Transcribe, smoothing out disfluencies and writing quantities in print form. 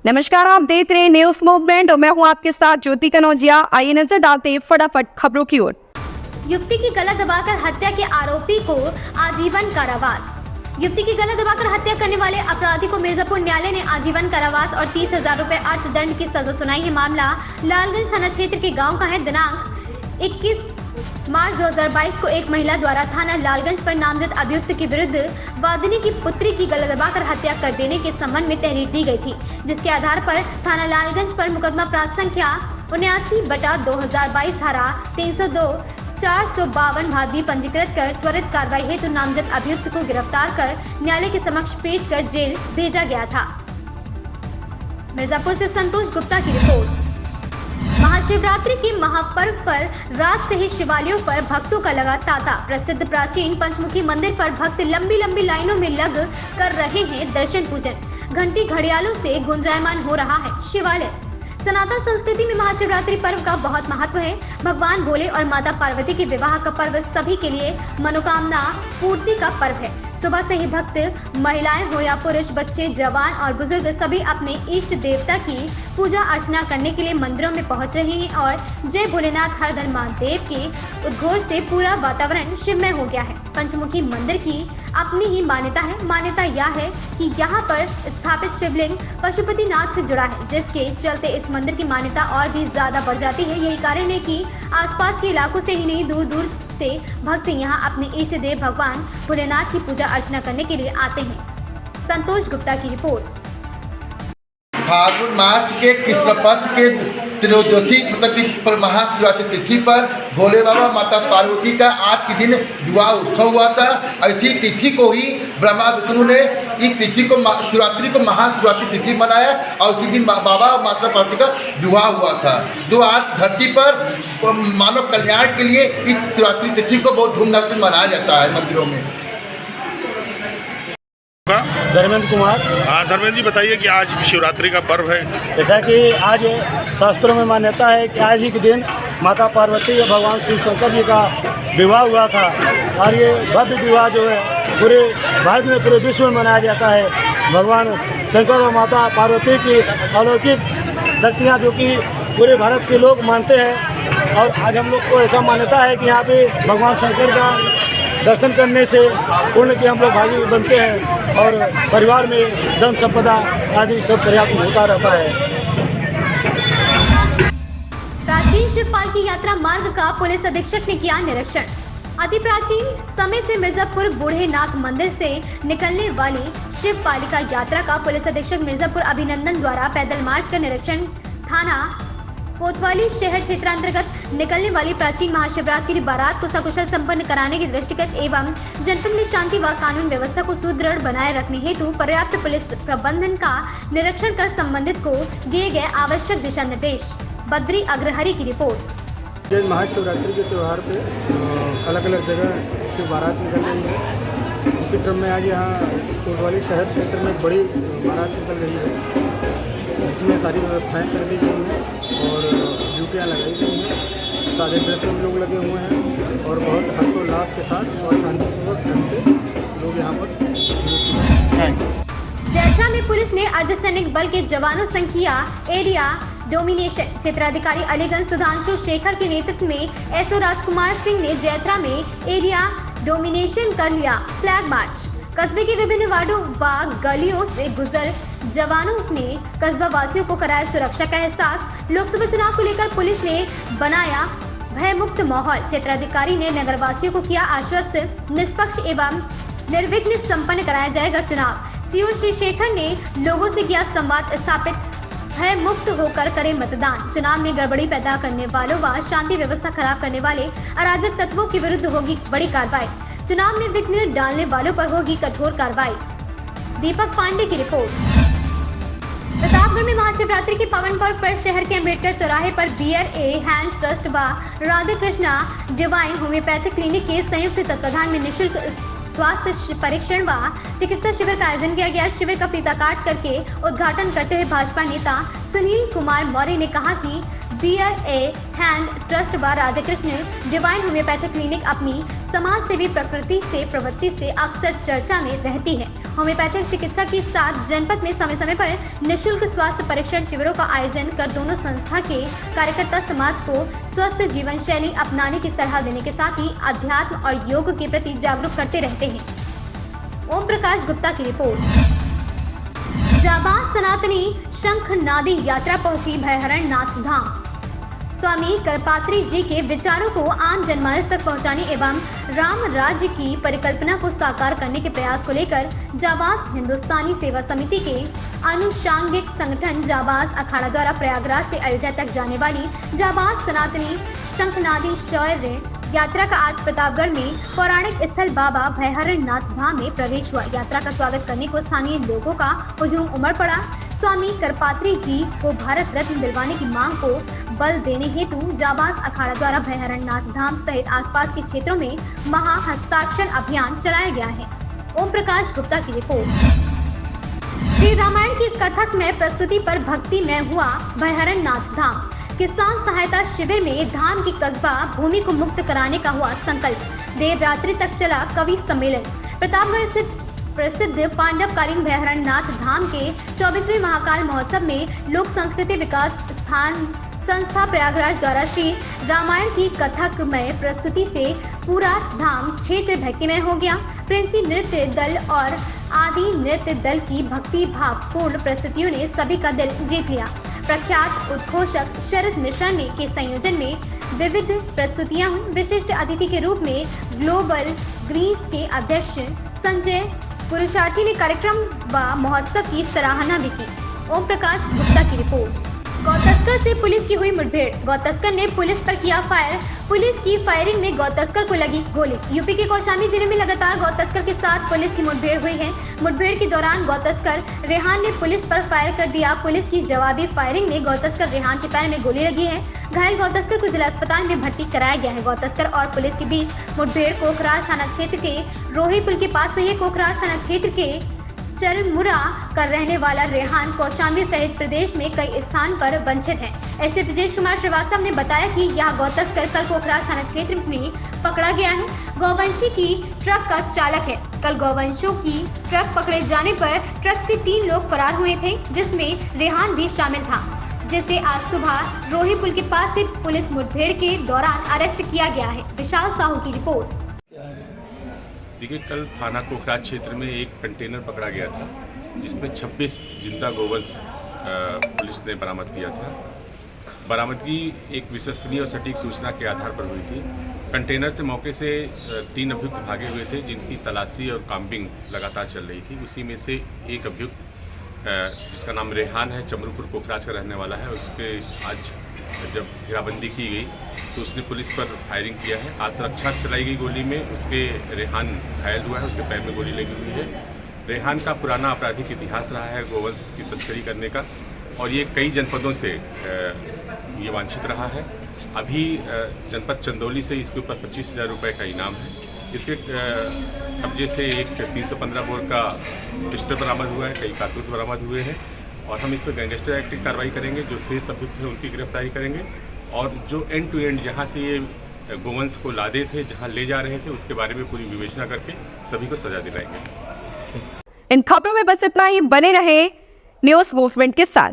नमस्कार, आप देख रहे हैं न्यूज मूवमेंट और मैं हूं आपके साथ ज्योति कनौजिया। आइए नजर डालते हैं फटाफट खबरों की ओर। युवती की गला दबाकर हत्या के आरोपी को आजीवन कारावास। युवती की गला दबाकर हत्या करने वाले अपराधी को मिर्जापुर न्यायालय ने आजीवन कारावास और 30,000 रुपए अर्थदंड की सजा सुनाई है। मामला लालगंज थाना क्षेत्र के गांव का है। दिनांक 21 मार्च 2022 को एक महिला द्वारा थाना लालगंज पर नामजद अभियुक्त के विरुद्ध वादिनी की पुत्री की गला दबाकर हत्या कर देने के संबंध में तहरीर दी गई थी, जिसके आधार पर थाना लालगंज पर मुकदमा प्राप्त संख्या 79/2022 धारा 302 452 भादवी पंजीकृत कर त्वरित कार्रवाई हेतु नामजद अभियुक्त को गिरफ्तार कर न्यायालय के समक्ष पेश कर जेल भेजा गया था। मिर्जापुर से संतोष गुप्ता की रिपोर्ट। महाशिवरात्रि के महापर्व पर रात से ही शिवालयों पर भक्तों का लगा तांता। प्रसिद्ध प्राचीन पंचमुखी मंदिर पर भक्त लंबी लंबी लाइनों में लग कर रहे हैं दर्शन पूजन। घंटी घड़ियालों से गुंजायमान हो रहा है शिवालय। सनातन संस्कृति में महाशिवरात्रि पर्व का बहुत महत्व है। भगवान भोले और माता पार्वती के विवाह का पर्व सभी के लिए मनोकामना पूर्ति का पर्व है। सुबह से ही भक्त महिलाएं हो या पुरुष, बच्चे, जवान और बुजुर्ग सभी अपने इष्ट देवता की पूजा अर्चना करने के लिए मंदिरों में पहुंच रहे हैं और जय भोलेनाथ हर धन महादेव के उद्घोष से पूरा वातावरण शिवमय हो गया है। पंचमुखी मंदिर की अपनी ही मान्यता है। मान्यता यह है कि यहाँ पर स्थापित शिवलिंग पशुपतिनाथ से जुड़ा है, जिसके चलते इस मंदिर की मान्यता और भी ज्यादा बढ़ जाती है। यही कारण है कि आसपास के इलाकों से ही नहीं, दूर दूर से भक्त यहाँ अपने इष्ट देव भगवान भोलेनाथ की पूजा अर्चना करने के लिए आते हैं। संतोष गुप्ता की रिपोर्ट। फाल्गुन मास के कृष्ण पक्ष के त्रयोदशी पर महाशिवरात्रि तिथि पर भोले बाबा माता पार्वती का आज के दिन विवाह उत्सव हुआ था। ऐसी तिथि को ही ब्रह्मा विष्णु ने इस तिथि को शिवरात्रि को महाशिवरात्रि तिथि बनाया और उसी दिन बाबा और माता पार्वती का विवाह हुआ था, जो आज धरती पर मानव कल्याण के लिए इस शिवरात्रि तिथि को बहुत धूमधाम से मनाया जाता है मंदिरों में। धर्मेंद्र कुमार। हाँ धर्मेंद्र जी, बताइए कि आज शिवरात्रि का पर्व है। जैसा कि आज शास्त्रों में मान्यता है कि आज ही के दिन माता पार्वती और भगवान शिव शंकर जी का विवाह हुआ था और ये भव्य विवाह जो है पूरे भारत में, पूरे विश्व में मनाया जाता है। भगवान शंकर और माता पार्वती की अलौकिक शक्तियाँ जो कि पूरे भारत के लोग मानते हैं और आज हम लोग को ऐसा मान्यता है कि यहाँ पे भगवान शंकर का दर्शन करने से पुण्य के हम लोग भागी बनते हैं और परिवार में धन संपदा आदि सब पर्याप्त होता रहता है। प्राचीन शिवपाल की यात्रा मार्ग का पुलिस अधीक्षक ने किया निरीक्षण। अति प्राचीन समय से मिर्जापुर बूढ़े नाथ मंदिर से निकलने वाली शिवपालिका यात्रा का पुलिस अधीक्षक मिर्जापुर अभिनंदन द्वारा पैदल मार्च का निरीक्षण। थाना कोतवाली शहर क्षेत्र अंतर्गत निकलने वाली प्राचीन महाशिवरात्रि की बारात को सकुशल संपन्न कराने के दृष्टिगत एवं जनपद में शांति व कानून व्यवस्था को सुदृढ़ बनाए रखने हेतु पर्याप्त पुलिस प्रबंधन का निरीक्षण कर संबंधित को दिए गए आवश्यक दिशा निर्देश। बद्री अग्रहरी की रिपोर्ट। महाशिवरात्रि के त्यौहार पे अलग अलग जगह शिव बारात निकल रही है। इसी क्रम में आज यहाँ कोतवाली शहर क्षेत्र में बड़ी बारात निकल रही है। इसमें सारी व्यवस्थाएं कर दी गई हैं और ड्यूटियाँ लगाई गई हैं। सादे ड्रेस में लोग लगे हुए हैं और बहुत हर्षोल्लास के साथ और शांतिपूर्वक ढंग से लोग यहाँ पर। जैसरा में पुलिस ने अर्धसैनिक बल के जवानों संख्या एरिया डोमिनेशन क्षेत्राधिकारी अलीगंज सुधांशु शेखर के नेतृत्व में एसओ राजकुमार सिंह ने जैसरा में एरिया डोमिनेशन कर लिया फ्लैग मार्च। कस्बे के विभिन्न वार्डों व गलियों से गुजर जवानों ने कस्बा वासियों को कराया सुरक्षा का एहसास। लोकसभा चुनाव को लेकर पुलिस ने बनाया भयमुक्त माहौल। क्षेत्राधिकारी ने नगरवासियों को किया आश्वस्त निष्पक्ष एवं निर्विघ्न संपन्न कराया जाएगा चुनाव। सीओ श्री शेखर ने लोगों से किया संवाद स्थापित, भय मुक्त होकर करें मतदान। चुनाव में गड़बड़ी पैदा करने वालों व शांति व्यवस्था खराब करने वाले अराजक तत्वों के विरुद्ध होगी बड़ी कार्रवाई। चुनाव में विघ्न डालने वालों पर होगी कठोर कार्रवाई। दीपक पांडे की रिपोर्ट। प्रतापगढ़ में महाशिवरात्रि के पावन पर्व पर शहर के अम्बेडकर चौराहे पर BRA हैंड ट्रस्ट व Radha Krishna divine homeopathic clinic के संयुक्त तत्वाधान में निःशुल्क स्वास्थ्य परीक्षण व चिकित्सा शिविर का आयोजन किया गया। शिविर का फीता काट करके उद्घाटन करते हुए भाजपा नेता सुनील कुमार मौर्य ने कहा कि बियर ए हैंड ट्रस्ट व Radhe Krishna divine homeopathic clinic अपनी समाज सेवी प्रकृति से प्रवृत्ति से अक्सर चर्चा में रहती है। होम्योपैथिक चिकित्सा के साथ जनपद में समय समय पर निःशुल्क स्वास्थ्य परीक्षण शिविरों का आयोजन कर दोनों संस्था के कार्यकर्ता समाज को स्वस्थ जीवन शैली अपनाने की सलाह देने के साथ ही अध्यात्म और योग के प्रति जागरूक करते रहते हैं। ओम प्रकाश गुप्ता की रिपोर्ट। जाबाज सनातनी शंखनादी यात्रा पहुंची भयहरण नाथ धाम। स्वामी करपात्री जी के विचारों को आम जनमानस तक पहुंचाने एवं राम राज्य की परिकल्पना को साकार करने के प्रयास को लेकर जाबाज हिंदुस्तानी सेवा समिति के अनुषांगिक संगठन जाबाज अखाड़ा द्वारा प्रयागराज से अयोध्या तक जाने वाली जाबाज सनातनी शंखनादी शौर्य यात्रा का आज प्रतापगढ़ में पौराणिक स्थल बाबा भयहरण नाथ धाम में प्रवेश हुआ। यात्रा का स्वागत करने को स्थानीय लोगों का हुजूम उमड़ पड़ा। स्वामी करपात्री जी को भारत रत्न दिलवाने की मांग को बल देने हेतु जाबाज अखाड़ा द्वारा भयहरण नाथ धाम सहित आसपास के क्षेत्रों में महा हस्ताक्षर अभियान चलाया गया है। ओम प्रकाश गुप्ता की रिपोर्ट। श्री रामायण की कथक में प्रस्तुति पर भक्ति में हुआ भयहरण नाथ धाम। किसान सहायता शिविर में धाम की कस्बा भूमि को मुक्त कराने का हुआ संकल्प। देर रात्रि तक चला कवि सम्मेलन। प्रतापगढ़ स्थित प्रसिद्ध पांडवकालीन भयहरण नाथ धाम के 24वें महाकाल महोत्सव में लोक संस्कृति विकास संस्था प्रयागराज द्वारा श्री रामायण की कथकमय प्रस्तुति से पूरा धाम क्षेत्र भक्तिमय हो गया। प्रिंसी नृत्य दल और आदि नृत्य दल की भक्ति भाव पूर्ण प्रस्तुतियों ने सभी का दिल जीत लिया। प्रख्यात उद्घोषक शरद मिश्रा ने के संयोजन में विविध प्रस्तुतियां हुई। विशिष्ट अतिथि के रूप में ग्लोबल ग्रीन्स के अध्यक्ष संजय पुरुषार्थी ने कार्यक्रम व महोत्सव की सराहना भी की। ओम प्रकाश गुप्ता की रिपोर्ट। गौतस्कर से पुलिस की हुई मुठभेड़। गौतस्कर ने पुलिस पर किया फायर। पुलिस की फायरिंग में गौतस्कर को लगी गोली। यूपी के कौशाम्बी जिले में लगातार गौतस्कर के साथ पुलिस की मुठभेड़ हुई है। मुठभेड़ के दौरान गौतस्कर रेहान ने पुलिस पर फायर कर दिया। पुलिस की जवाबी फायरिंग में गौतस्कर रेहान के पैर में गोली लगी है। घायल गौतस्कर को जिला अस्पताल में भर्ती कराया गया है। गौतस्कर और पुलिस के बीच मुठभेड़ कोखराज थाना क्षेत्र के रोही पुल के पास हुई है। कोखराज थाना क्षेत्र के चरमुरा का रहने वाला रेहान कौशाम्बी सहित प्रदेश में कई स्थान पर वंचित है। एसपी ब्रजेश कुमार श्रीवास्तव ने बताया कि यह गौतस्कर कल कोखराज थाना क्षेत्र में पकड़ा गया है। गौवंशी की ट्रक का चालक है। कल गौवंशों की ट्रक पकड़े जाने पर ट्रक से 3 लोग फरार हुए थे, जिसमें रेहान भी शामिल था, जिसे आज सुबह रोही पुल के पास से पुलिस मुठभेड़ के दौरान अरेस्ट किया गया है। विशाल साहू की रिपोर्ट। देखिए, कल थाना कोखराज क्षेत्र में एक कंटेनर पकड़ा गया था, जिसमें 26 जिंदा गोवंश पुलिस ने बरामद किया था। बरामदगी एक विश्वसनीय और सटीक सूचना के आधार पर हुई थी। कंटेनर से मौके से 3 अभियुक्त भागे हुए थे, जिनकी तलाशी और काम्बिंग लगातार चल रही थी। उसी में से एक अभियुक्त जिसका नाम रेहान है, चमरूपुर कोखराज का रहने वाला है, उसके आज जब घेराबंदी की गई तो उसने पुलिस पर फायरिंग किया है। आत्मरक्षा चलाई गई गोली में उसके रेहान घायल हुआ है, उसके पैर में गोली लगी हुई है। रेहान का पुराना आपराधिक इतिहास रहा है गोवंश की तस्करी करने का, और ये कई जनपदों से ये वांछित रहा है। अभी जनपद चंदौली से इसके ऊपर 25,000 रुपये का इनाम है। इसके कब्जे से एक 315 बोर का पिस्टल बरामद हुआ है, कई कारतूस बरामद हुए हैं, और हम इसमें गैंगस्टर एक्ट की कार्रवाई करेंगे। जो शेष अभियुक्त हैं उनकी गिरफ्तारी करेंगे, और जो एंड टू एंड जहाँ से ये गोवंश को लादे थे, जहाँ ले जा रहे थे, उसके बारे में पूरी विवेचना करके सभी को सजा दिलाएंगे। इन खबरों में बस इतना ही। बने रहे न्यूज़ मूवमेंट के साथ।